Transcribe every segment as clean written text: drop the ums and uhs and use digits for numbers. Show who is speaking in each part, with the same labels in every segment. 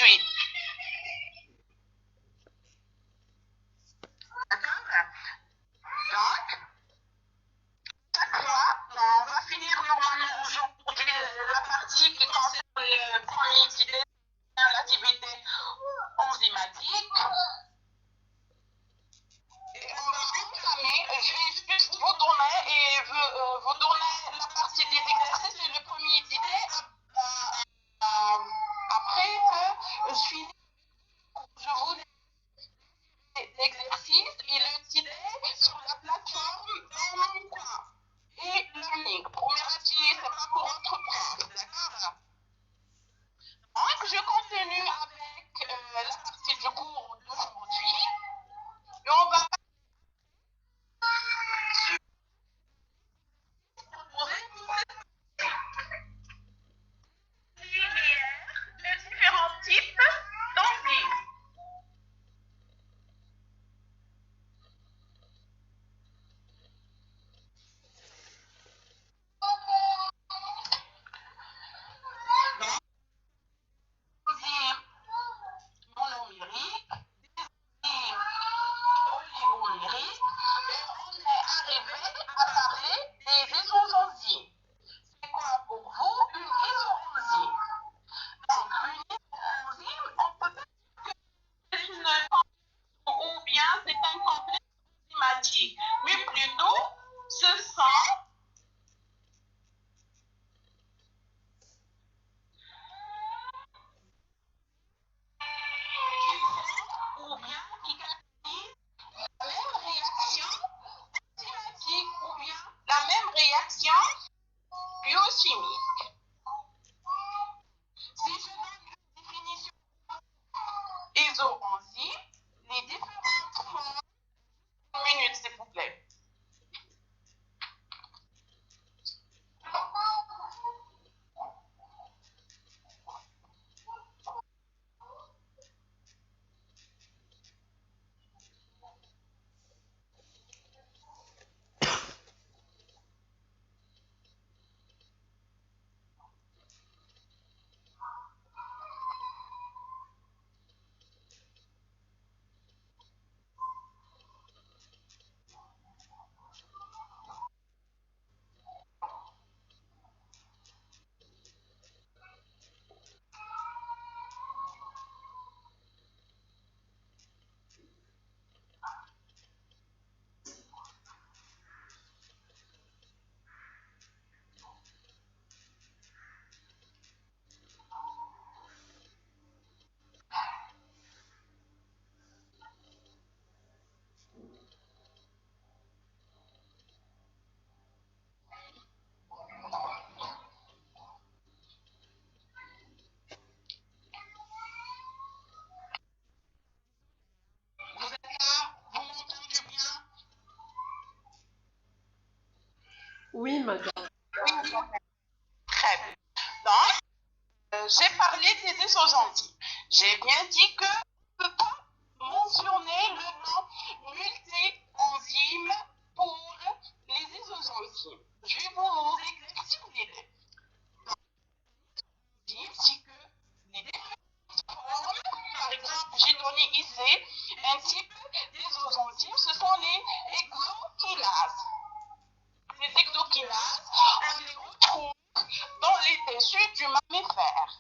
Speaker 1: suite. D'accord? Donc, chaque fois, on va finir normalement aujourd'hui la partie qui concerne le premier idée, l'activité enzymatique. Et on va entamer, je vais juste vous donner vous donner la partie des exercices et le premier idée. Après que je finis, je vous l'exercice et l'idée sur la plateforme dans mon coin. Et learning, première partie, c'est pas pour entreprendre, d'accord? Donc, je continue avec la partie du cours d'aujourd'hui. Et on va de différents types d'enzymes. Enzymes monomériques, des enzymes oligomériques, et on est arrivé à parler des isoenzymes. C'est quoi pour vous une isoenzyme? Donc, une isoenzyme, on peut dire que c'est une ou bien c'est un complexe enzymatique, mais plutôt ce sont ou bien qui catalysent la même réaction enzymatique ou bien la même réaction biochimique. Si je donne une définition isoenzyme, les différentes formes, une minute s'il vous plaît. Vous êtes là? Vous m'entendez bien?
Speaker 2: Oui, madame.
Speaker 1: Oui, très bien. Donc, j'ai parlé des isoenzymes. J'ai bien dit que on ne peut pas mentionner le nom multi-enzyme pour les isoenzymes. Je vais vous éclaircir l'idée. C'est que les différentes formes, par exemple, j'ai donné ici un type d'isoenzyme, ce sont les exokélases. Les exokélases, on les retrouve dans les tissus du mammifère.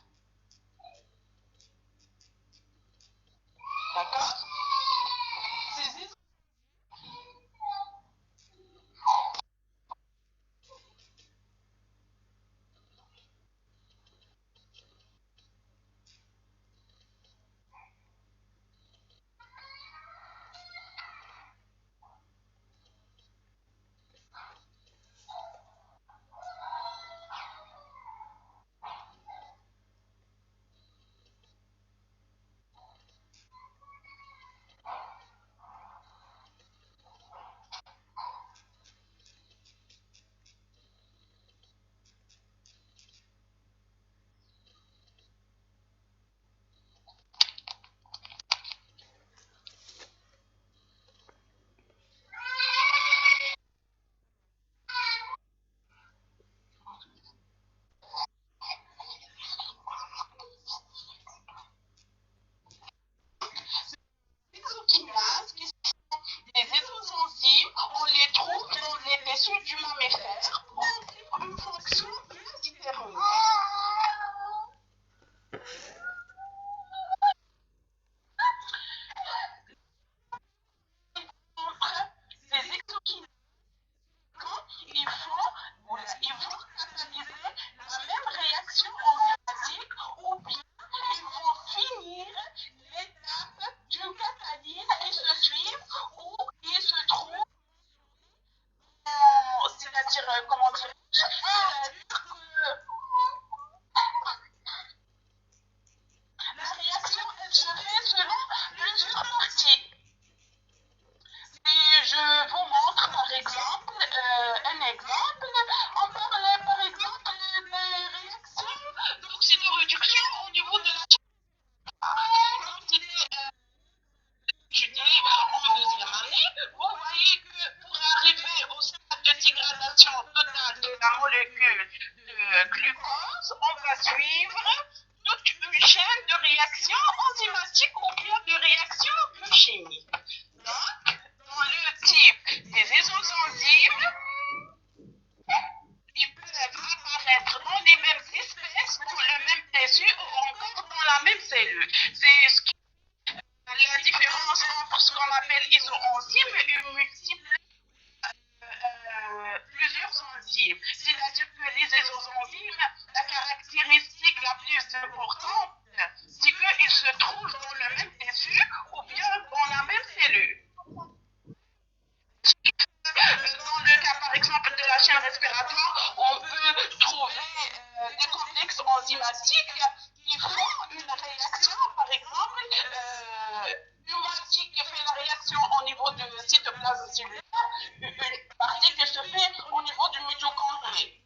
Speaker 1: de cytoplasme cellulaire, une partie qui se fait au niveau du mitochondrie.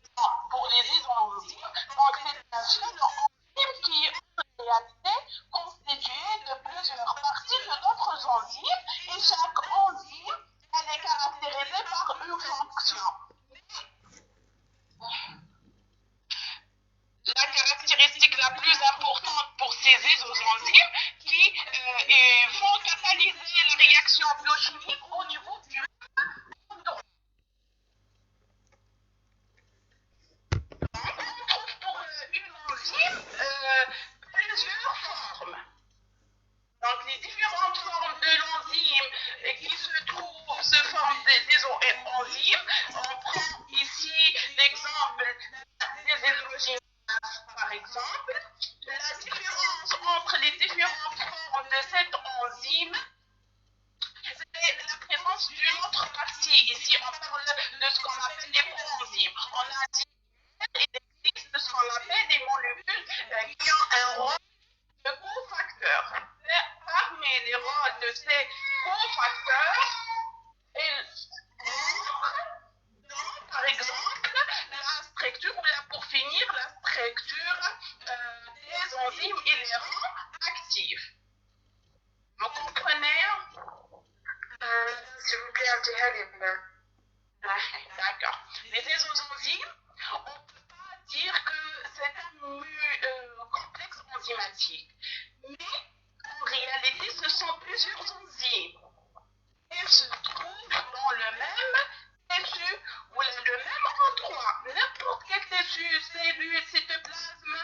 Speaker 1: Pour les isoenzymes, donc c'est un seul enzyme qui est en réalité constitué de plusieurs parties de d'autres enzymes et chaque enzyme elle est caractérisée par une fonction. La caractéristique la plus importante pour ces isoenzymes qui vont catalyser la réaction biochimique au niveau du endothélium. On trouve pour une enzyme plusieurs formes. Donc les différentes formes de l'enzyme qui se trouvent se forment des isoenzymes. On prend ici l'exemple des hydrogénases par exemple. La différence entre les différentes formes de cette enzyme, c'est la présence d'une autre partie. Ici, on parle de ce qu'on appelle les coenzymes. On a dit qu'il existe ce qu'on appelle des molécules qui ont un rôle de cofacteur. Parmi les rôles de ces cofacteurs, par exemple, la structure, ou là pour finir, la structure des enzymes et les rend actifs. Vous comprenez? S'il vous plaît, un d'accord. Les isoenzymes, on ne peut pas dire que c'est un complexe enzymatique, mais en réalité, ce sont plusieurs enzymes. Elles se trouvent dans le même tissu ou le même endroit. N'importe quel tissu, cellule, cytoplasme,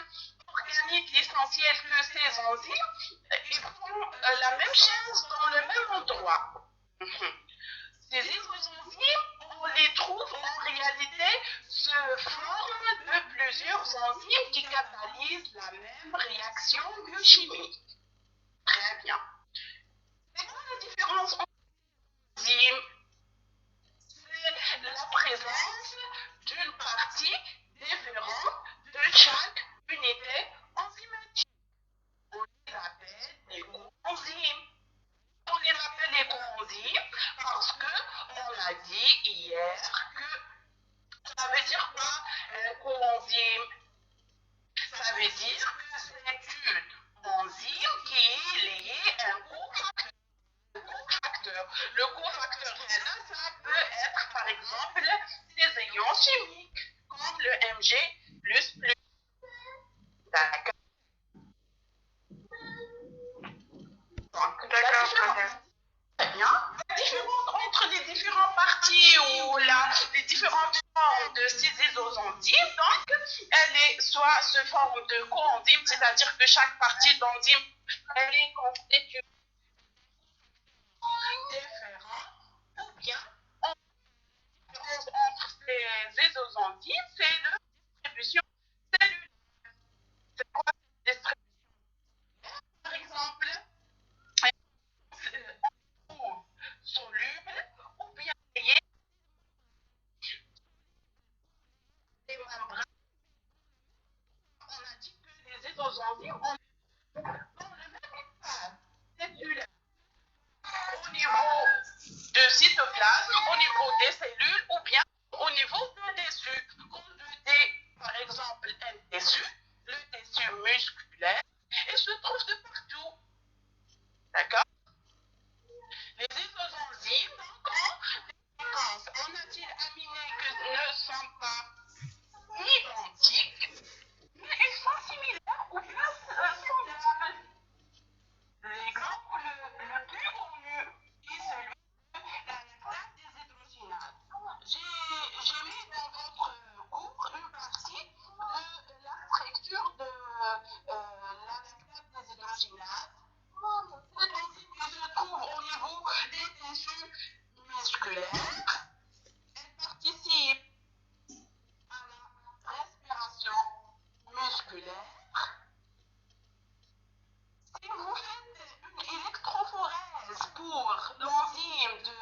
Speaker 1: organique essentiel que ces enzymes, ils font la même chose dans le même endroit. Ces isoenzymes, on les trouve en réalité se forment de plusieurs enzymes qui catalysent la même réaction biochimique. Très bien. C'est quoi la différence entre les enzymes? C'est la présence d'une partie différente de chaque unité enzymatique. On les appelle les coenzymes. On les appelle les coenzymes parce qu'on a dit hier que ça veut dire quoi un coenzyme? Ça veut dire que c'est une enzyme qui est liée à un cofacteur. Le cofacteur, ça peut être par exemple des ions chimiques comme le Mg++. D'accord. Très bien. La différence entre les différentes parties ou les différentes formes de ces isoenzymes, donc, elle est soit sous forme de coenzyme, c'est-à-dire que chaque partie d'enzyme, elle est constituée différent, ou bien la différence entre ces isoenzymes, c'est la distribution cellulaire. C'est quoi cette distribution? Par exemple, soluble ou bien lié des membranes. On a dit que les isoenzymes ont dans le même espace cellulaire. Au niveau de cytoplasme, au niveau des cellules ou bien au niveau d'un tissu. Comme par exemple, un tissu, le tissu musculaire, il se trouve de partout. D'accord? Les isoenzymes, donc, en acides-aminés que ne sont pas identiques, mais ils sont similaires ou bien semblables. L'exemple le plus connu est celui de la lactate déshydrogénase. J'ai mis dans votre cours une partie de la structure de la lactate déshydrogénase. Cette enzyme qui se trouve au niveau des tissus musculaires, elle participe à la respiration musculaire. Si vous faites une électrophorèse pour l'enzyme de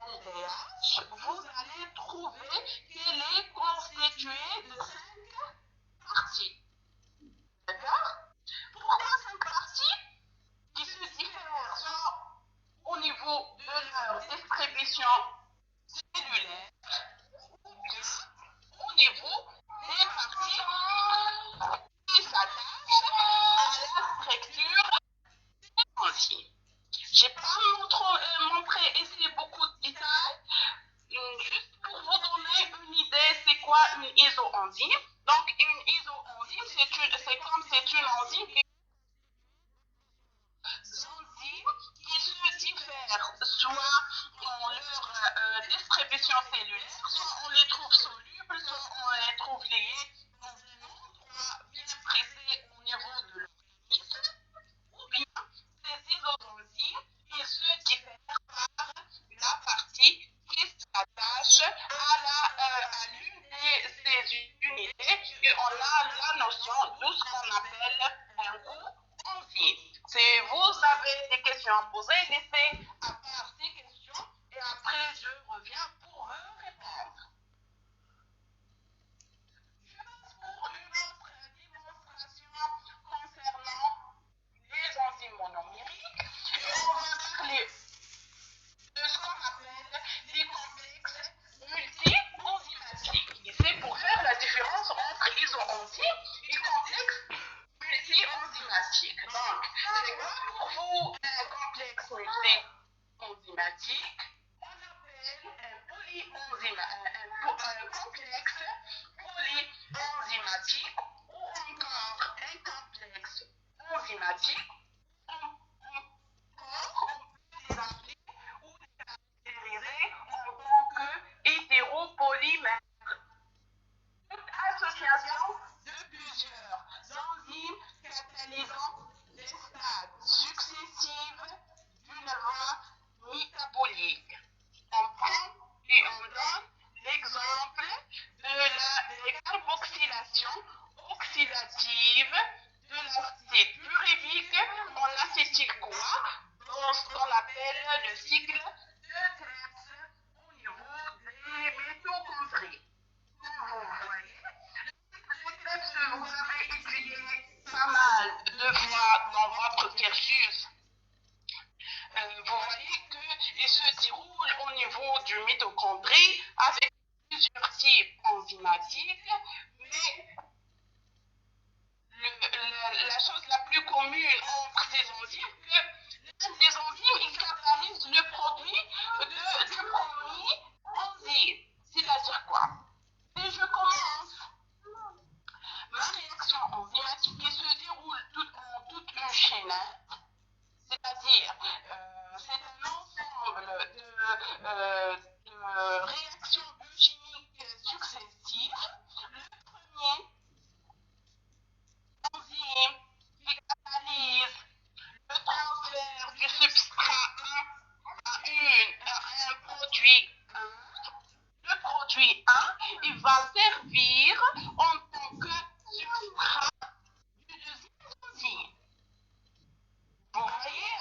Speaker 1: LDH, vous allez trouver qu'elle est constituée de 5 parties. D'accord? Pourquoi 5 parties qui se diffèrent soit au niveau de leur isoenzyme. Donc, une isoenzyme, c'est une enzyme qui se diffèrent soit en leur distribution cellulaire, soit on les trouve solubles, soit on les trouve liés dans un endroit bien précis au niveau de l'organisme, ou bien ces isoenzymes, ils se diffèrent par la partie qui s'attache à l'une de ces unités, et on a la notion de ce qu'on appelle un coenzyme. Si vous avez des questions à poser, laissez à part ces questions et après je reviens pour vous répondre. Je passe pour une autre démonstration concernant les enzymes monomériques. On va parler de ce qu'on appelle les complexes multi-enzymatiques. Et c'est pour faire la différence entre isoenzymes et complexes multi-enzymatiques. Donc, c'est quoi pour vous un complexe multi-enzymatique? On appelle un complexe polyenzymatique ou encore un complexe enzymatique. On peut les appeler ou les caractériser en tant que hétéropolymères. Toute association de plusieurs enzymes catalysant les stades successifs d'une voie métabolique. On prend et on donne l'exemple de la carboxylation oxydative de l'acide urique en acétyl-CoA dans ce qu'on appelle le cycle de Krebs au niveau des mitochondries. Comme vous voyez, vous avez étudié pas mal de fois dans votre cursus. Vous voyez qu'il se déroule au niveau du mitochondrie avec plusieurs types enzymatiques, mais la chose la plus commune entre ces enzymes, que les enzymes ils catalysent le produit du premier enzyme. C'est-à-dire quoi? Et je commence ma réaction enzymatique qui se déroule en toute une chaînette, c'est-à-dire c'est un ensemble de réactions biochimiques successives. Le premier enzyme qui catalyse le transfert du substrat 1 à un produit 1. Le produit 1, il va servir en tant que substrat du deuxième enzyme. Vous voyez,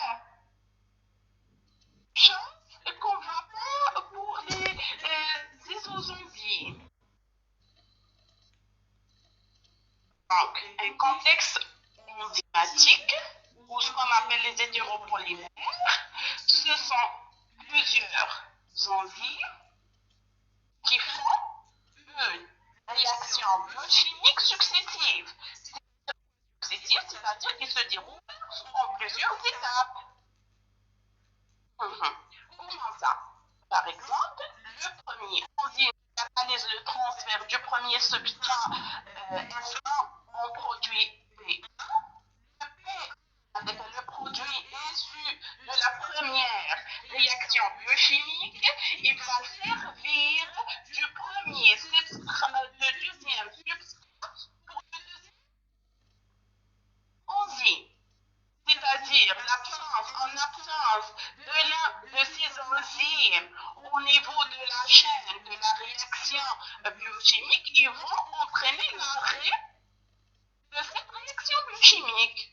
Speaker 1: chose qu'on ne voit pas pour les isoenzymes. Donc, un complexe enzymatique, ou ce qu'on appelle les hétéropolymères, ce sont plusieurs enzymes qui font une réaction biochimique successive. C'est-à-dire qu'ils se déroulent en plusieurs étapes. Comment ça? Par exemple, le premier enzyme catalyse le transfert du premier substrat S1 en produit B1. Le P, avec le produit issu de la première réaction biochimique, il va servir du premier substrat, le deuxième substrat pour le deuxième enzyme. C'est-à-dire en absence de l'un de ces enzymes au niveau de la chaîne de la réaction biochimique, ils vont entraîner l'arrêt de cette réaction biochimique.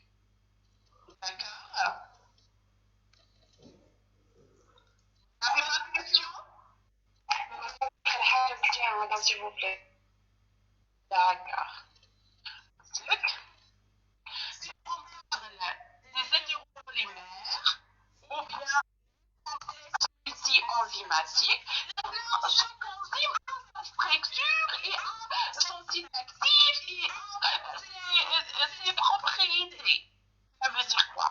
Speaker 1: D'accord? Vous avez d'autres questions? S'il vous plaît. D'accord. Si on parle des hétéropolymères ou bien complexes multi-enzymatiques, chaque enzyme a sa structure et a son site actif et a ses propriétés. Ça veut dire quoi?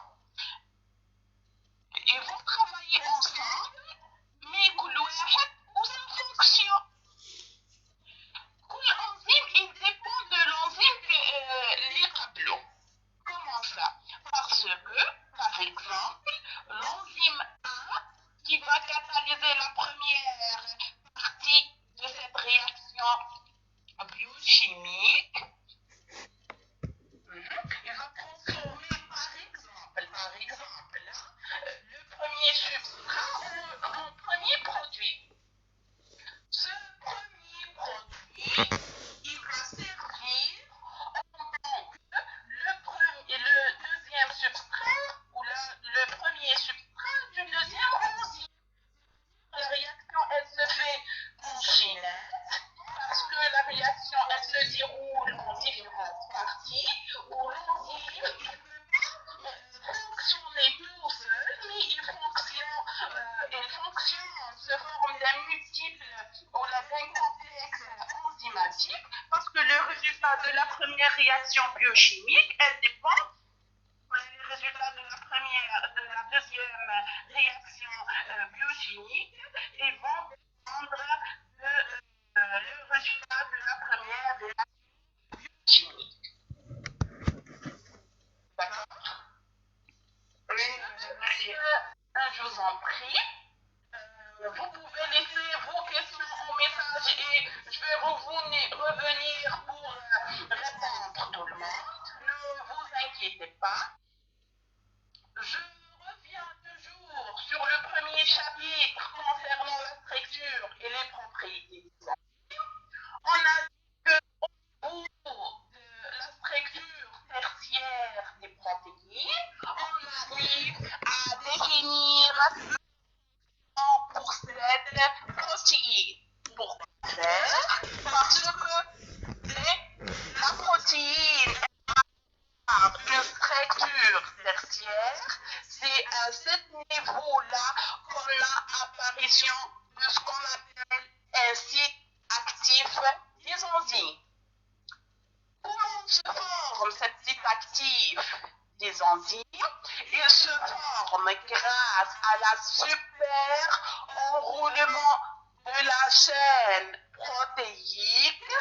Speaker 1: Ils vont travailler ensemble, mais كل واحد وsa fonction. كل enzyme première partie de cette réaction biochimique, il va transformer par exemple, le premier substrat en premier produit. Ce premier produit, il va servir en tant que le deuxième substrat ou le premier substrat du deuxième enzyme. La réaction, elle se fait en chaînette parce que la réaction, elle se déroule en différentes parties où l'enzyme ne peut pas fonctionner tout seul, mais il fonctionne sous forme d'un multiple ou d'un complexe enzymatique parce que le résultat de la première réaction biochimique, elle dépend les résultats de la deuxième réaction biochimique et vont dépendre le résultat de la première réaction biochimique. D'accord? Oui, je vous en prie. Vous pouvez laisser vos questions en message et je vais revenir pour répondre tout le monde. Ne vous inquiétez pas. Je reviens toujours sur le premier chapitre concernant la structure et les propriétés des enzymes. On a dit qu'au niveau de la structure tertiaire des protéines, on arrive à définir pour cette protéine. Pourquoi faire? Parce que la protéine une structure tertiaire, c'est à ce niveau-là qu'on a apparition de ce qu'on appelle un site actif des enzymes. Comment se forme cette site actif des enzymes? Il se forme grâce à la super enroulement de la chaîne protéique.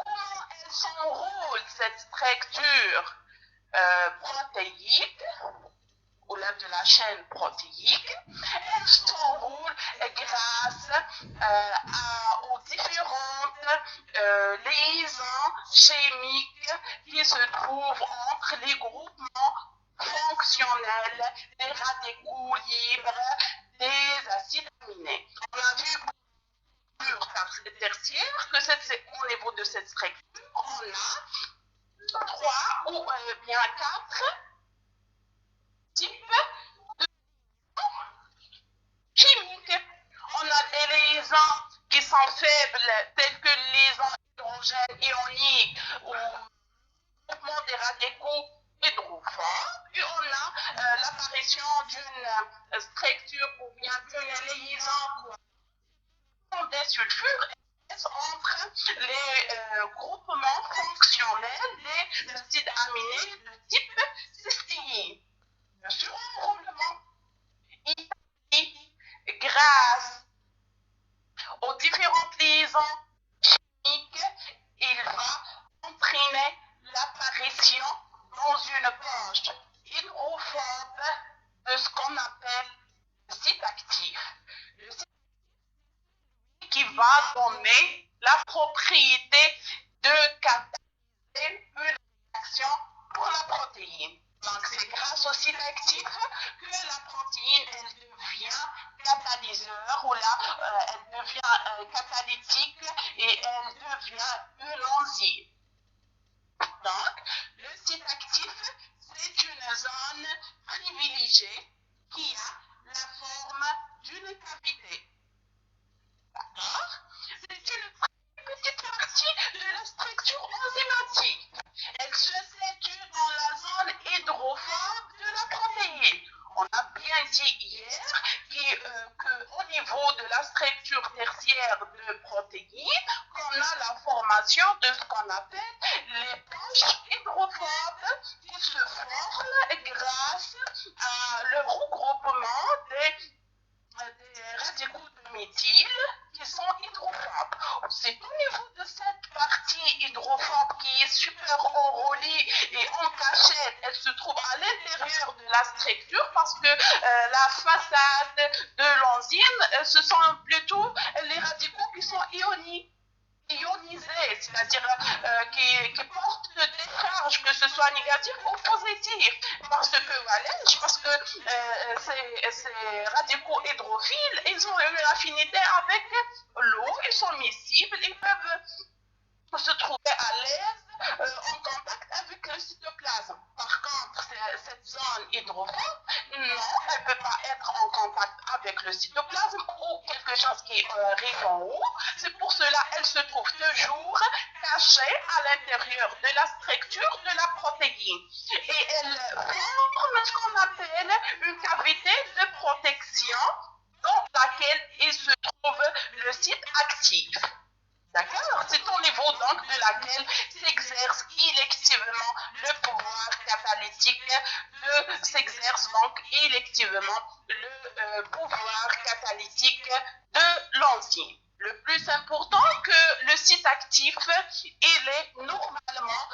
Speaker 1: Comment elle s'enroule cette structure protéique ou là de la chaîne protéique? Elle s'enroule grâce aux différentes liaisons chimiques qui se trouvent entre les groupements fonctionnels des radicaux libres des acides aminés. On a vu tertiaire que au niveau de cette structure, on a 3 ou bien 4 types de chimiques. On a des liaisons qui sont faibles, telles que les liaisons hydrogène ionique ou groupement des radicaux hydrophobes. Et on a l'apparition d'une structure ou bien d'une liaison des sulfures entre les groupements fonctionnels des acides aminés de type cystéine. Le surenroulement grâce aux différentes liaisons chimiques, il va entraîner l'apparition dans une poche hydrophobe de ce qu'on appelle le site actif. Le site qui va donner la propriété de catalyser une réaction pour la protéine. Donc c'est grâce au site actif que la protéine elle devient catalyseur ou là elle devient catalytique et elle devient une enzyme. Donc le site actif c'est une zone privilégiée qui a la forme d'une cavité. D'accord? C'est une très petite partie de la structure enzymatique. Elle se situe dans la zone hydrophobe de la protéine. On a bien dit hier qu'au niveau de la structure tertiaire de protéines, on a la formation de ce qu'on appelle les poches hydrophobes qui se forment grâce à le regroupement des radicaux de méthyle qui qui sont hydrophobes. C'est au niveau de cette partie hydrophobe qui est super enrôlée et en cachette, elle se trouve à l'intérieur de la structure parce que la façade de l'enzyme, ce sont plutôt les radicaux qui sont ionisés, c'est-à-dire qui portent des charges, que ce soit négatif ou positif. Parce que ces radicaux hydrophiles, ils ont une affinité avec l'eau, ils sont miscibles, ils peuvent se trouver à l'aise en contact avec le cytoplasme. Par contre, cette zone hydrophobe, non, elle ne peut pas être en contact avec le cytoplasme ou quelque chose qui arrive en haut. C'est pour cela qu'elle se trouve toujours cachée à l'intérieur de la structure de la protéine. Et elle forme ce qu'on appelle une cavité de protection dans laquelle il se trouve le site actif. D'accord? C'est au niveau donc de laquelle s'exerce électivement le pouvoir catalytique, de l'enzyme. Le plus important que le site actif, il est normalement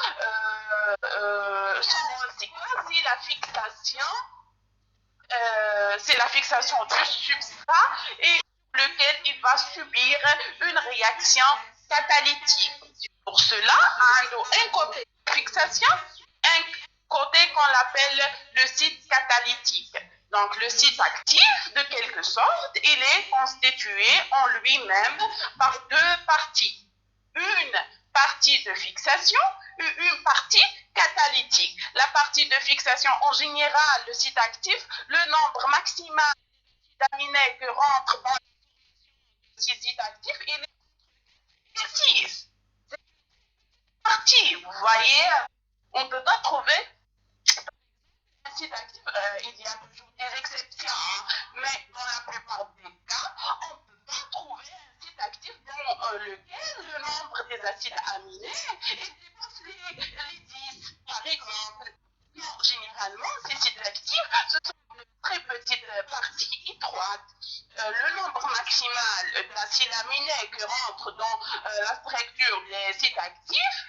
Speaker 1: c'est la fixation du substrat et lequel il va subir une réaction catalytique. Pour cela, un côté fixation, un côté qu'on appelle le site catalytique. Donc le site actif, de quelque sorte, il est constitué en lui-même par deux parties. Une partie de fixation et une partie catalytique. La partie de fixation, en général, le site actif, le nombre maximal d'aminés que rentre dans le site actif, il est 6. C'est une partie, vous voyez, on ne peut pas trouver un site actif, il y a toujours des exceptions, mais dans la plupart des cas, on ne peut pas trouver un site actif dans lequel le nombre des acides aminés dépasse les 10, par exemple. Non, généralement, ces sites actifs, ce sont de très petites parties étroites. Le nombre maximal d'acides aminés qui rentrent dans la structure des sites actifs,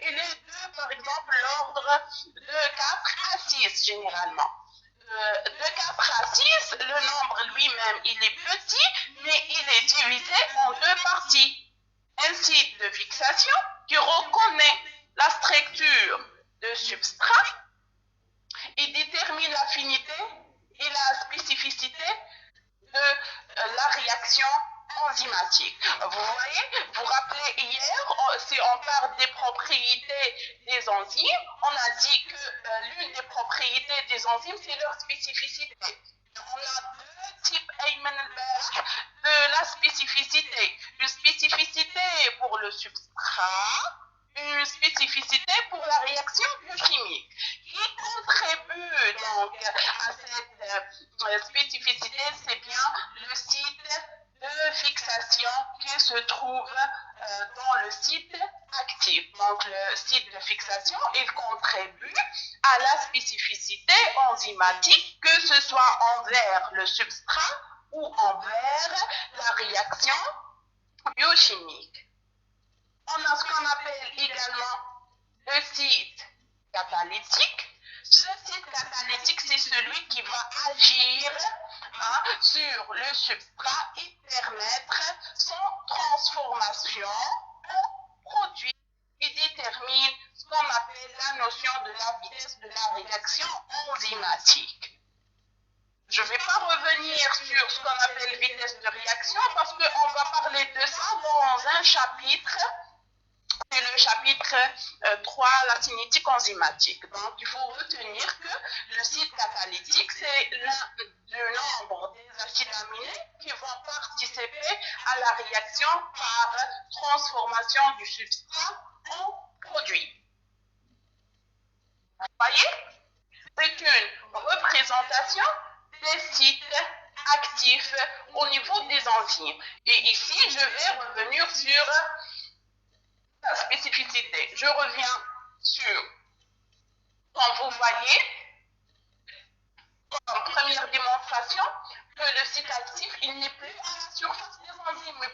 Speaker 1: il est de, par exemple, l'ordre de 4 à 6 généralement. De 4 à 6, le nombre lui-même, il est petit, mais il est divisé en deux parties. Un site de fixation qui reconnaît la structure de substrat et détermine l'affinité et la spécificité de la réaction enzymatique. Vous voyez, vous rappelez hier, si on parle des propriétés des enzymes, on a dit que l'une des propriétés des enzymes, c'est leur spécificité. On a deux types de la spécificité. Une spécificité pour le substrat, une spécificité pour la réaction biochimique. Qui contribue donc à cette spécificité, c'est bien le site de fixation qui se trouve dans le site actif. Donc le site de fixation, il contribue à la spécificité enzymatique, que ce soit envers le substrat ou envers la réaction biochimique. On a ce qu'on appelle également le site catalytique. Ce site catalytique, c'est celui qui va agir sur le substrat et permettre son transformation en produit qui détermine ce qu'on appelle la notion de la vitesse de la réaction enzymatique. Je ne vais pas revenir sur ce qu'on appelle vitesse de réaction parce qu'on va parler de ça dans un chapitre. C'est le chapitre 3, la cinétique enzymatique. Donc, il faut retenir que le site catalytique, c'est le nombre des acides aminés qui vont participer à la réaction par transformation du substrat en produit. Vous voyez? C'est une représentation des sites actifs au niveau des enzymes. Et ici, je vais revenir sur la spécificité. Je reviens sur, quand vous voyez, comme première démonstration, que le site actif, il n'est plus à la surface des enzymes, mais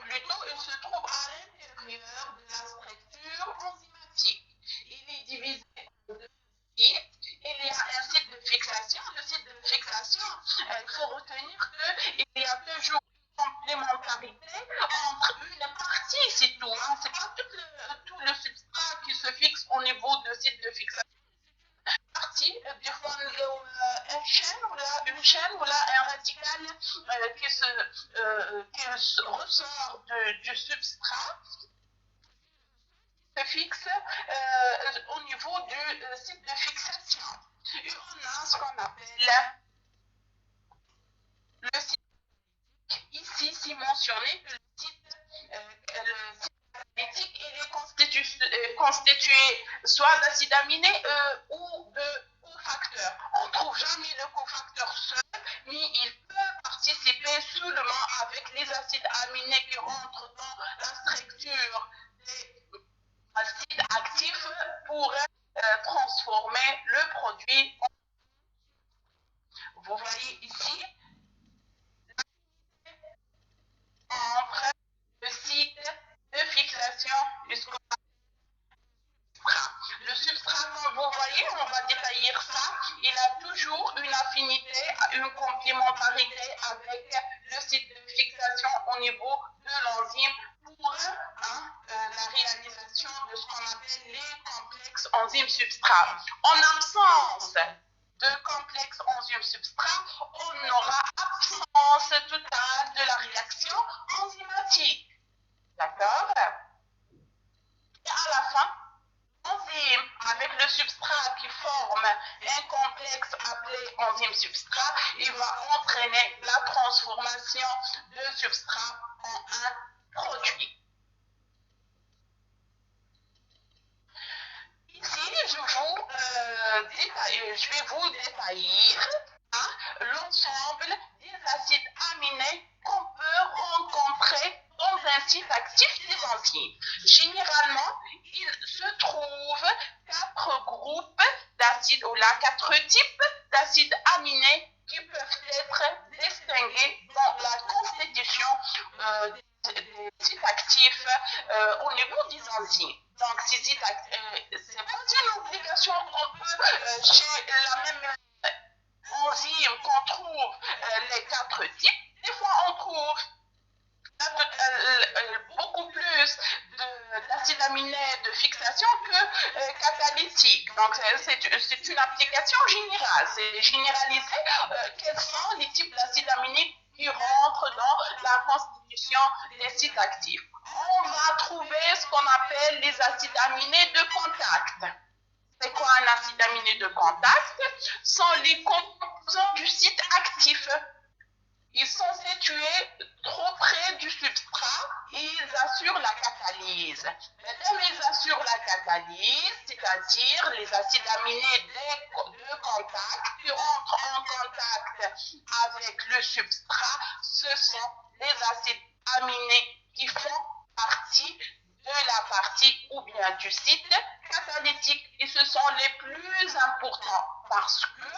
Speaker 1: ressort du substrat se fixe au niveau du site de fixation. Et on a ce qu'on appelle le site ici, si mentionné que le site catalytique il est constitué soit d'acide aminé ou de cofacteurs. On ne trouve jamais le cofacteur seul, mais il peut participer seulement avec les acides aminés qui rentrent dans la structure des acides actifs pour transformer le produit. Vous voyez ici, entre le site de fixation du substrat. Le substrat, comme vous voyez, on va détailler ça, il a toujours une affinité, une complémentarité avec le site de fixation au niveau de l'enzyme pour la réalisation de ce qu'on appelle les complexes enzymes substrat. En absence de complexe enzyme substrat, on aura absence totale de la réaction enzymatique. D'accord? Et à la fin, l'enzyme avec le substrat qui forme un complexe appelé enzyme substrat, il va entraîner la transformation de substrat en un produit. Ici, je vais vous détailler l'ensemble des acides aminés qu'on peut rencontrer dans un site actif des enzymes. Généralement, il se trouve 4 groupes d'acides ou 4 types d'acides aminés qui peuvent être distingués dans la constitution des sites actifs au niveau des enzymes. Donc, ces sites actifs, c'est pas une obligation qu'on peut chez la même enzyme qu'on trouve les 4 types. Des fois, on trouve beaucoup plus d'acides aminés de fixation que catalytiques. Donc, c'est une application générale. C'est généralisé. Quels sont les types d'acides aminés qui rentrent dans la constitution des sites actifs? On va trouver ce qu'on appelle les acides aminés de contact. C'est quoi un acide aminé de contact? Ce sont les composants du site actif. Ils sont situés trop près du substrat et ils assurent la catalyse. Comme ils assurent la catalyse, c'est-à-dire les acides aminés de contact qui rentrent en contact avec le substrat, ce sont les acides aminés qui font partie de la partie ou bien du site catalytique. Et ce sont les plus importants parce que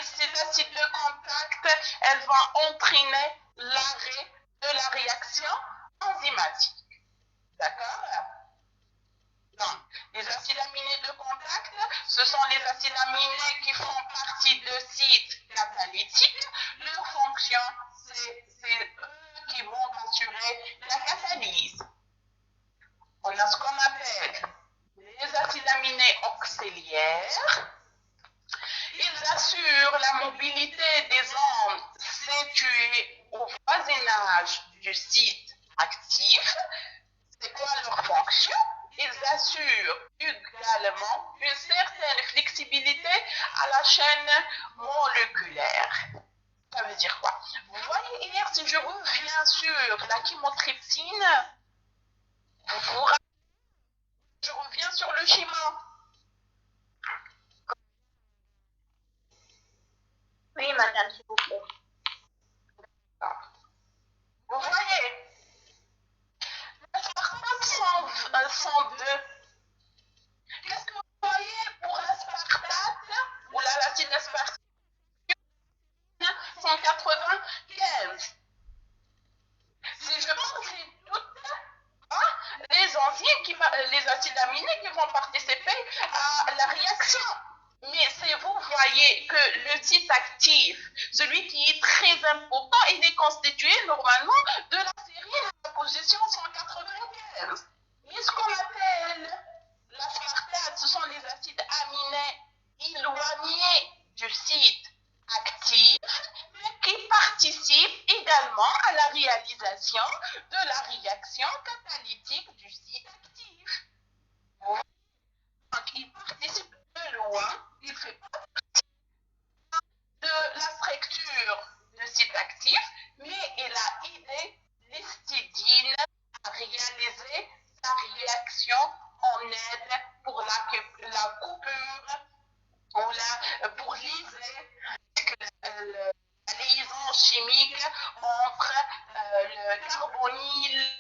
Speaker 1: ces acides de contact, elles vont entraîner l'arrêt de la réaction enzymatique. D'accord? Donc, les acides aminés de contact, ce sont les acides aminés qui font partie de sites catalytiques. Leur fonction, c'est eux qui vont assurer la catalyse. On a ce qu'on appelle les acides aminés auxiliaires. Ils assurent la mobilité des ondes situées au voisinage du site actif. C'est quoi leur fonction? Ils assurent également une certaine flexibilité à la chaîne moléculaire. Ça veut dire quoi? Vous voyez hier, si je reviens sur la chymotrypsine, je reviens sur le schéma.
Speaker 3: Oui, madame, s'il vous plaît.
Speaker 1: Vous voyez, l'aspartate 102. Qu'est-ce que vous voyez pour l'aspartate ou l'acide aspartique 195? Si je pense c'est toutes les enzymes, les acides aminés qui vont participer à la réaction. Mais si vous voyez que le site actif, celui qui est très important, il est constitué normalement de la série de la position 195. Mais ce qu'on appelle l'aspartate, ce sont les acides aminés éloignés du site actif. participe également à la réalisation de la réaction catalytique du site actif. Donc, il participe de loin, il fait partie de la structure du site actif, mais il a aidé l'histidine à réaliser sa réaction en aide pour la coupure ou pour liser la liaison chimique entre le carbonyle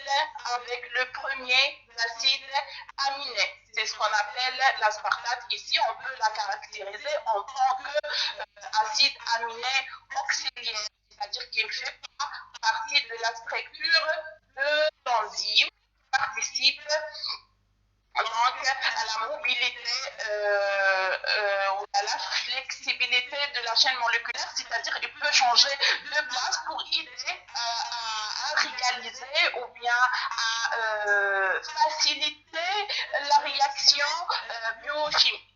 Speaker 1: avec le premier acide aminé. C'est ce qu'on appelle l'aspartate. Ici, on peut la caractériser en tant qu'acide aminé auxiliaire, c'est-à-dire qu'il fait partie de la structure de l'enzyme qui participe donc à la mobilité ou à la flexibilité de la chaîne moléculaire, c'est-à-dire qu'il peut changer de place pour aider à réaliser ou bien à faciliter la réaction biochimique.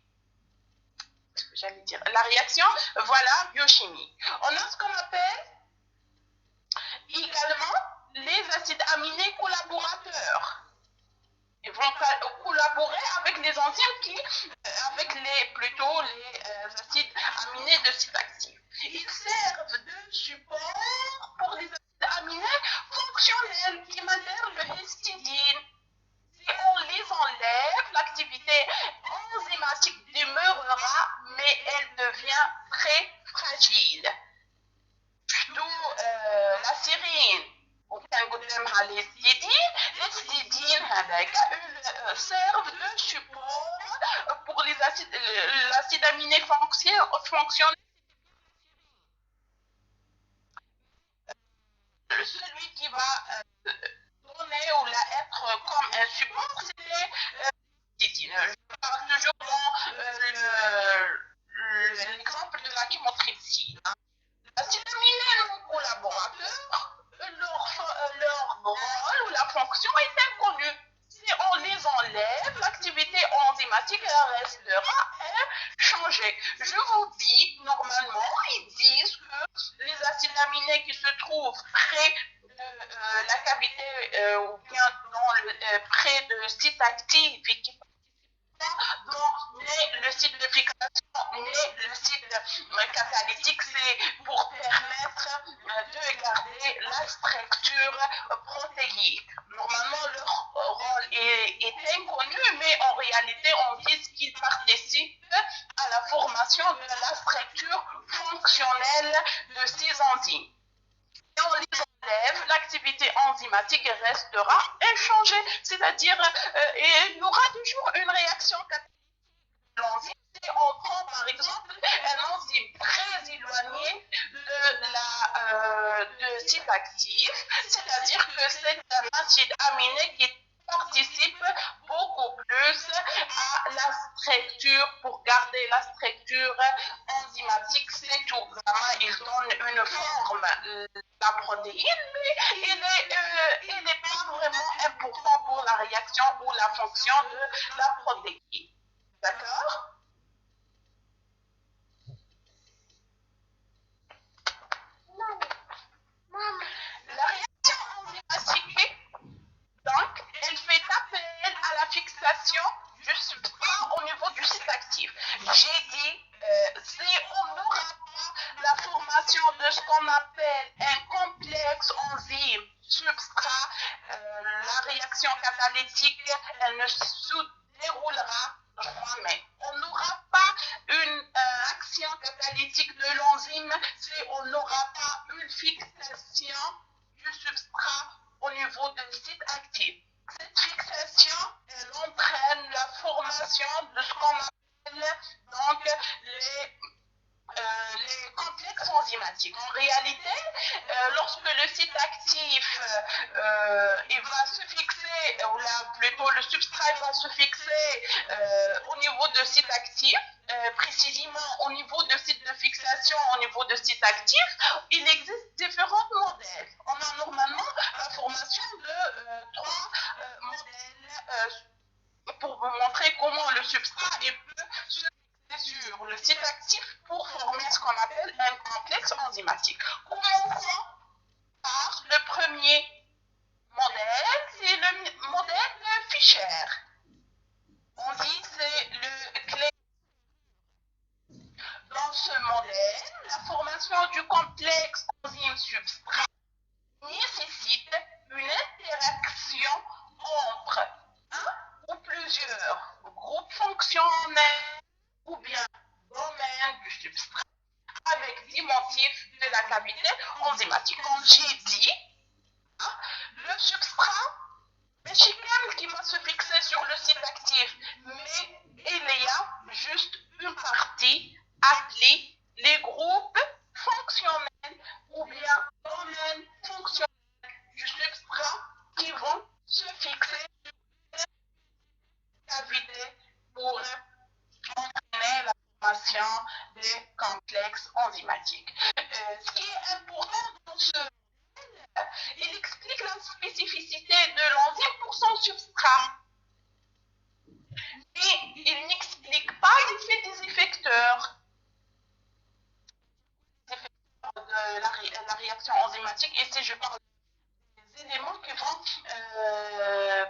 Speaker 1: J'allais dire la réaction, voilà, biochimique. On a ce qu'on appelle également les acides aminés collaborateurs. Ils vont collaborer avec les enzymes avec les acides aminés de site actif. Ils servent de support pour les acides aminés fonctionnels qui modèrent le histidine. Si on les enlève, l'activité enzymatique demeurera, mais elle devient très fragile. D'où la sérine. وكنقدم على l'histidine servent de support pour l'acide aminé fonctionnel. Celui qui va donner ou être comme un support, c'est l'histidine. Je parle toujours dans l'exemple de la chymotrypsine. L'acide aminé non collaborateur, leur rôle ou la fonction est inconnue. Si on les enlève, l'activité enzymatique restera inchangée. Je vous dis, normalement, ils disent que les acides aminés qui se trouvent près de la cavité ou bien près de sites actifs et qui donc, le site de fixation, le site catalytique, c'est pour permettre de garder la structure protéique. Normalement, leur rôle est inconnu, mais en réalité, on dit qu'ils participent à la formation de la structure fonctionnelle de ces enzymes. Si on les enlève, l'activité enzymatique restera inchangée, c'est-à-dire il y aura toujours une réaction catalytique de l'enzyme. Si on prend par exemple un enzyme très éloigné de site actif, c'est-à-dire que c'est un acide aminé qui participe beaucoup plus à la structure pour garder la structure enzymatique. C'est tout. Il donne une forme, la protéine, mais il n'est pas vraiment important pour la réaction ou la fonction de la protéine. D'accord? La réaction enzymatique, donc, elle fait appel à la fixation du substrat au niveau du site actif. J'ai dit, si on n'aura pas la formation de ce qu'on appelle un complexe enzyme substrat, la réaction catalytique, elle ne se déroulera jamais. On n'aura pas une action catalytique de l'enzyme si on n'aura pas une fixation du substrat au niveau du site actif. Cette fixation, elle entraîne la formation de ce qu'on appelle donc les complexes enzymatiques. En réalité, lorsque le site actif il va se fixer, ou là, plutôt le substrat va se fixer au niveau de site actif, précisément au niveau de site de fixation, au niveau de site actif, il existe différents modèles. On a normalement la formation de trois modèles pour vous montrer comment le substrat peut se fixer sur le site actif pour former ce qu'on appelle un complexe enzymatique. Commençons par le premier modèle, c'est le modèle de Fischer. On dit que c'est le clé. Dans ce modèle, la formation du complexe enzyme-substrat nécessite une interaction entre un ou plusieurs groupes fonctionnels ou bien domaines du substrat avec des motifs de la cavité enzymatique. Comme j'ai dit, le substrat est chicane qui va se fixer sur le site actif, mais il y a juste une partie appelée les groupes fonctionnels ou bien domaines fonctionnels du substrat qui vont se fixer sur la cavité pour entraîner la formation des complexes enzymatiques. Ce qui est important dans ce modèle, il explique la spécificité de l'enzyme pour son substrat. Mais il n'explique pas l'effet des effecteurs. De la réaction enzymatique, et si je parle des éléments qui vont,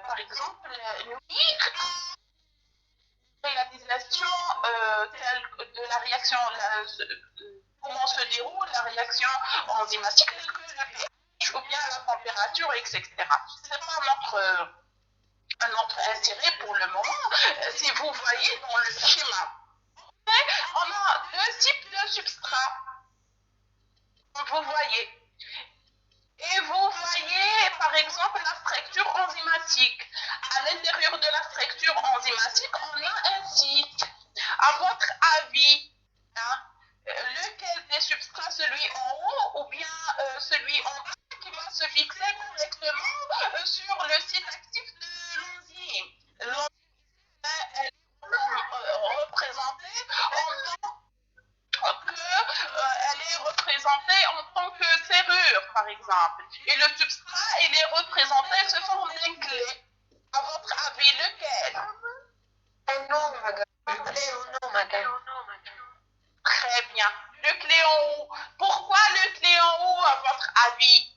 Speaker 1: par exemple, nuire à la réalisation de la réaction, comment se déroule la réaction enzymatique, telle que le pH ou bien la température, etc. Ce n'est pas notre intérêt pour le moment. Si vous voyez dans le schéma, on a deux types de substrats. Vous voyez. Et vous voyez, par exemple, la structure enzymatique. À l'intérieur de la structure enzymatique, on a un site. À votre avis, lequel des substrats, celui en haut ou bien celui en bas, qui va se fixer correctement sur le site actif de l'enzyme? L'enzyme, elle est représentée elle est représentée en tant que serrure, par exemple. Et le substrat, il est représenté sous forme d'un clé. À votre avis, lequel?
Speaker 3: Non, madame. Le clé ou non, madame.
Speaker 1: Très bien. Le clé en haut. Pourquoi le clé en haut, à votre avis?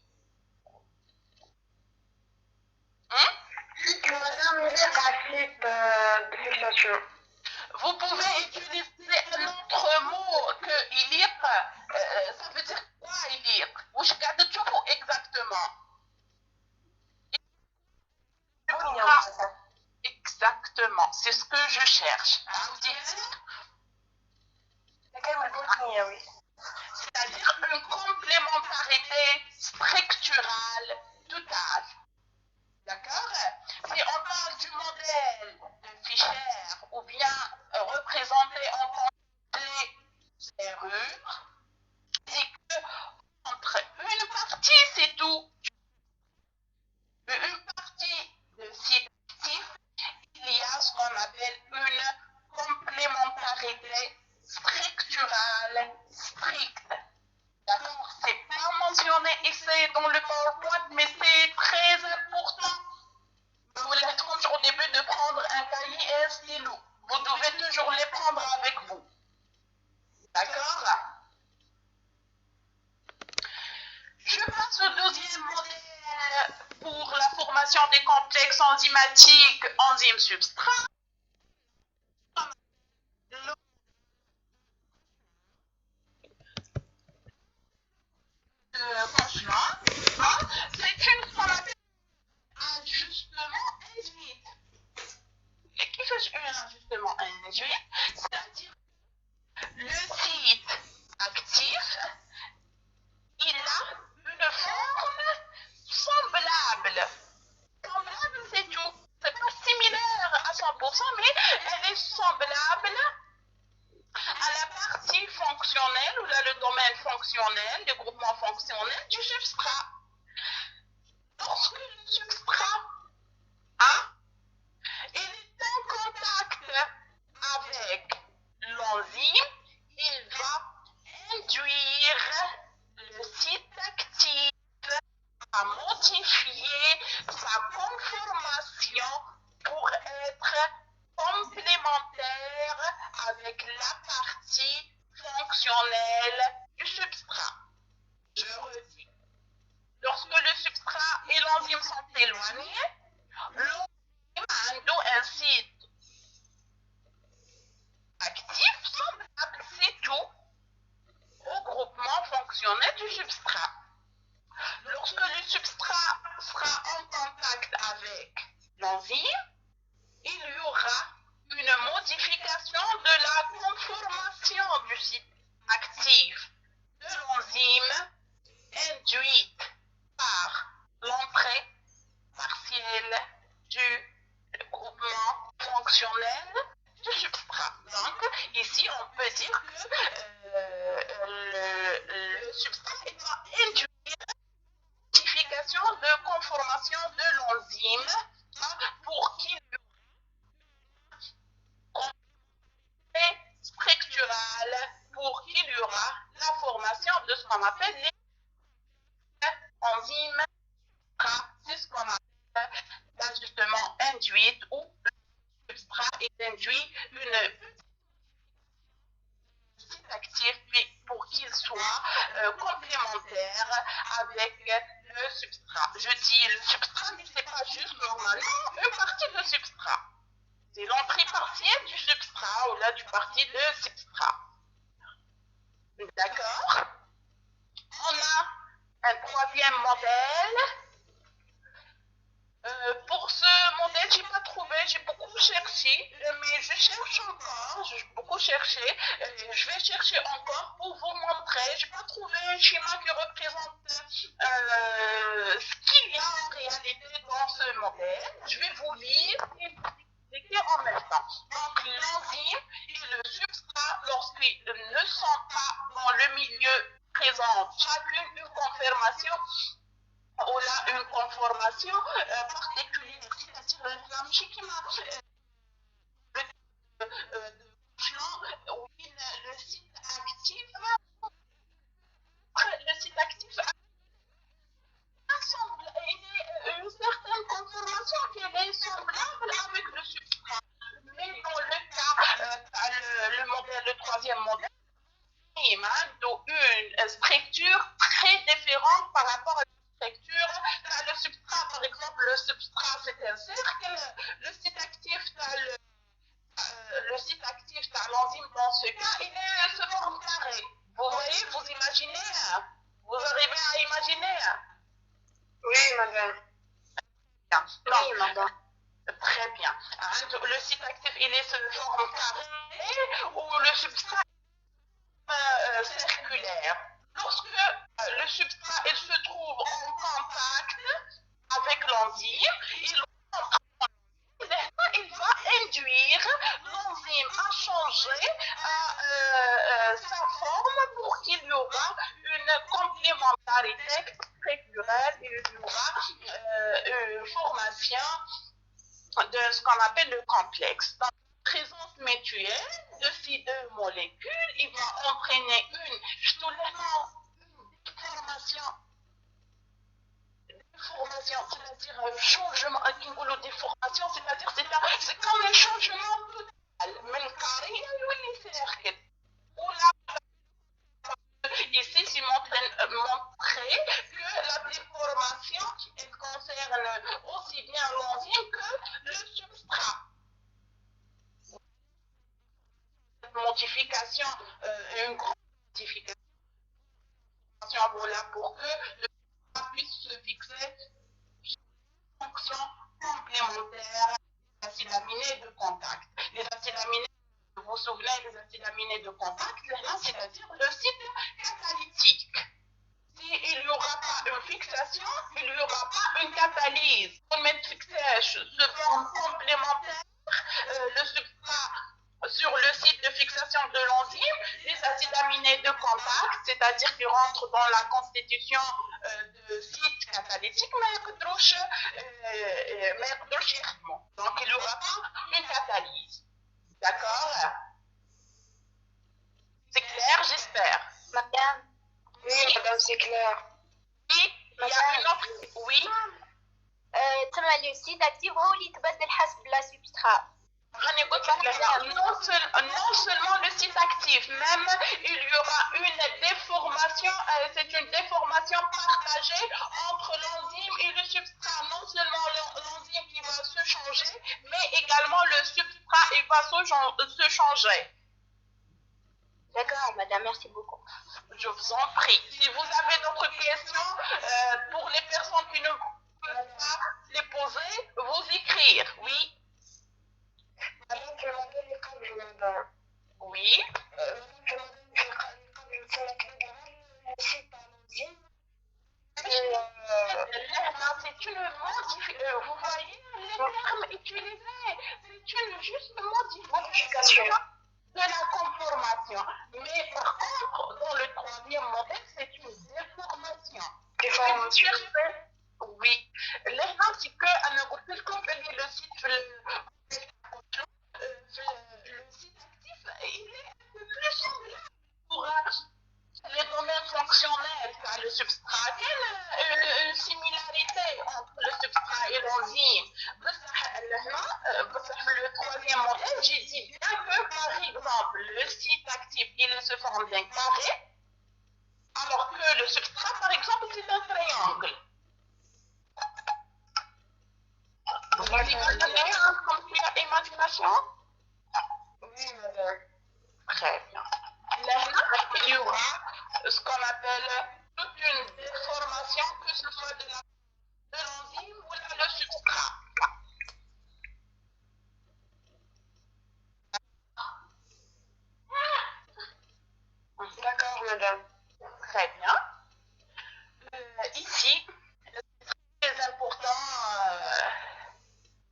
Speaker 3: Madame, la fixation.
Speaker 1: Vous pouvez utiliser un autre mot que ilir. Ça veut dire quoi ilir? Wesh قاعدة تشوفوا exactement. Exactement, c'est ce que je cherche. Vous dites? C'est-à-dire une complémentarité structurale totale. D'accord? Si on parle du modèle de Fischer ou bien représenté en tant que serrure, c'est que entre une partie, c'est tout, une partie de site actif, il y a ce qu'on appelle une complémentarité structurale stricte. D'accord? C'est pas mentionné ici dans le PowerPoint, mais c'est très important. Vous voulez être au début de prendre un cahier et un stylo. Vous devez toujours les prendre avec vous. D'accord? Je passe au deuxième modèle pour la formation des complexes enzymatiques enzyme-substrat. C'est une ce qu'on appelle ajustement induit. Et qui fait un ajustement induit? C'est-à-dire le site actif, il a une forme semblable. Semblable, c'est tout. C'est pas similaire à 100%, mais elle est semblable à la partie fonctionnelle ou là le domaine fonctionnel, le groupement fonctionnel du substrat. Lorsque le substrat il est en contact avec l'enzyme, il va induire le site actif à modifier sa conformation pour être complémentaire avec la partie fonctionnelle du substrat. Je redis. Lorsque le substrat et l'enzyme sont éloignés, l'enzyme a un site actif semblable, c'est tout, au groupement fonctionnel du substrat. Lorsque le substrat sera en contact avec l'enzyme, il y aura une modification de la conformation du site actif de l'enzyme induite par l'entrée partielle du groupement fonctionnel du substrat. Donc, ici, on peut dire que le substrat va induire une modification de conformation de l'enzyme pour qu'il structurale pour qu'il y aura la formation de ce qu'on appelle les enzymes. C'est ce qu'on appelle l'ajustement induit ou le substrat est induit une site actif pour qu'il soit complémentaire avec le substrat. Je dis le substrat, mais ce n'est pas juste normalement une partie de substrat. C'est l'entrée partielle du substrat ou là du parti de substrat. D'accord? On a un troisième modèle. Pour ce modèle, j'ai pas trouvé, j'ai beaucoup cherché, mais je cherche encore, j'ai beaucoup cherché, je vais chercher encore pour vous montrer. J'ai pas trouvé un schéma qui représente ce qu'il y a en réalité dans ce modèle. Je vais vous lire et vous expliquer en même temps. Donc l'enzyme et le substrat, lorsqu'ils ne sont pas dans le milieu, présentent chacune une conformation ou là une conformation particulière, c'est-à-dire l'inflammation qui m'a le site actif ensemble, il est une certaine conformation qui est semblable avec le substrat. Mais dans le cas, le modèle, le troisième modèle, une structure très différente par rapport à la structure. Le substrat, par exemple, le substrat c'est un cercle, le site actif, l'enzyme dans ce cas, il est ce forme carré. Vous voyez, vous imaginez, vous arrivez à imaginer?
Speaker 3: Oui, madame. Oui, madame.
Speaker 1: Très bien. Le site actif, il est ce forme carré ou le substrat circulaire. Lorsque le substrat il se trouve en contact avec l'enzyme, il va induire l'enzyme à changer sa forme pour qu'il y aura une complémentarité structurelle et il y aura une formation de ce qu'on appelle le complexe. Dans la présence mutuelle de ces deux molécules, il va entraîner une déformation, c'est-à-dire un changement, déformation, c'est-à-dire c'est comme un changement total. من قرية يولي ساخن. Ici, j'ai montré que la déformation elle concerne aussi bien l'enzyme que le substrat. Cette modification, une grande modification, voilà, pour que le substrat puisse se fixer sur une fonction complémentaire des acides aminés de contact. Les acides aminés, vous vous souvenez, les acides aminés de contact, c'est-à-dire le site catalytique. S'il n'y aura pas une fixation, il n'y aura pas une catalyse. On met fixage se forme complémentaire, le substrat sur le site de fixation de l'enzyme, les acides aminés de contact, c'est-à-dire qui rentrent dans la constitution de site catalytique, mais donc il n'y aura pas une catalyse. D'accord? C'est clair, j'espère.
Speaker 3: Madame. Oui, madame, c'est clair.
Speaker 1: Oui, il y a une autre. Oui.
Speaker 4: تما le site actif هو اللي يتبدل حسب لا سبسترا.
Speaker 1: Non seulement le site actif, même il y aura une déformation, c'est une déformation partagée entre l'enzyme et le substrat. Non seulement l'enzyme qui va se changer, mais également le substrat il va se changer.
Speaker 4: D'accord, madame, merci beaucoup.
Speaker 1: Je vous en prie. Si vous avez d'autres questions, pour les personnes qui ne peuvent pas les poser, vous écrire, oui.
Speaker 3: Madame, je m'appelle les câbles, je m'appelle.
Speaker 1: Oui.
Speaker 3: Madame, je m'appelle les câbles, sur la clé de le site par l'enzyme.
Speaker 1: C'est une modification. Vous voyez les termes utilisés. C'est juste modification de la conformation. Mais par contre, dans le troisième modèle, c'est une déformation.
Speaker 3: Déformation.
Speaker 1: Oui. L'exemple, c'est que, puisqu'on fait le site, le site actif, il est un peu plus semblable pour les domaines fonctionnels, le substrat. Quelle une similarité entre le substrat et l'enzyme. Le troisième modèle, j'ai dit bien que, par exemple, le site actif, il se forme d'un carré, alors que le substrat, par exemple, c'est un triangle. Vous imaginez comme imagination?
Speaker 3: Oui, madame.
Speaker 1: Très bien. Maintenant, il y aura ce qu'on appelle toute une déformation, que ce soit de l'enzyme ou le substrat.
Speaker 3: D'accord, madame.
Speaker 1: Très bien. Ici, c'est très important,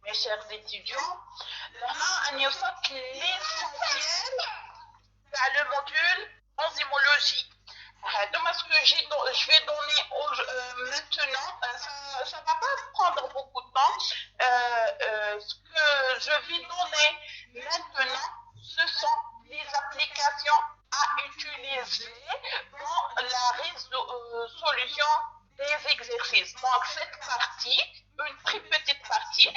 Speaker 1: mes chers étudiants, là, il y a l'essentiel, c'est le module enzymologie. Donc, ce que je vais donner maintenant, ça ne va pas prendre beaucoup de temps. Ce que je vais donner maintenant, ce sont des applications à utiliser dans la résolution des exercices. Donc, cette partie, une très petite partie,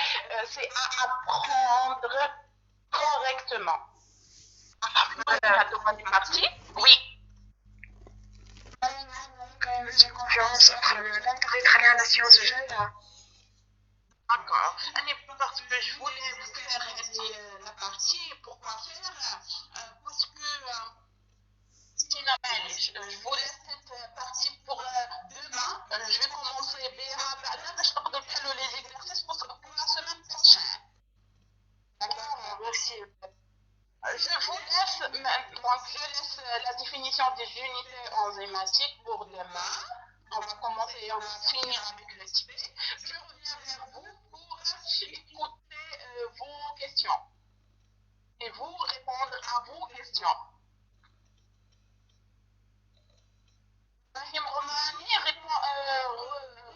Speaker 1: c'est à apprendre correctement. La deuxième partie, oui.
Speaker 3: J'ai confiance en madame pour être allée à la science jeune.
Speaker 1: D'accord. Parce que je voulais vous faire la partie, pourquoi faire? Parce que sinon, je vous laisse cette partie pour demain. Je vais commencer les exercices pour la semaine prochaine.
Speaker 3: D'accord, merci.
Speaker 1: Je vous laisse, donc je laisse la définition des unités enzymatiques pour demain. On va commencer et on va finir avec le type. Je reviens vers vous pour écouter vos questions et vous répondre à vos questions. Rahim Romani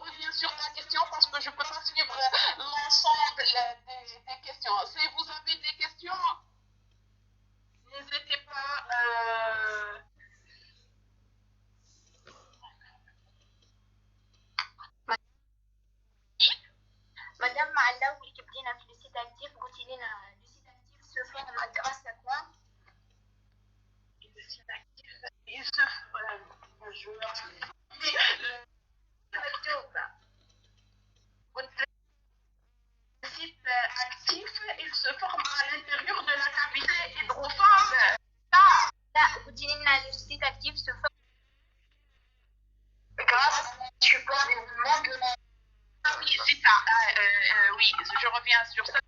Speaker 1: revient sur la question parce que je ne peux pas suivre l'ensemble des questions. Si vous avez des questions, n'hésitez pas.
Speaker 4: Madame Maalla, vous qui بدينا في le site actif, قلتي لنا le site actif se forme grâce à quoi?
Speaker 1: Le site actif, il se Le site actif, il se forme à l'intérieur de la cavité hydrophobe.
Speaker 4: لا قلتي لنا le site actif se forme
Speaker 3: Grâce au support des mouvements de la...
Speaker 1: Oui, c'est ça. Oui, je reviens sur ça.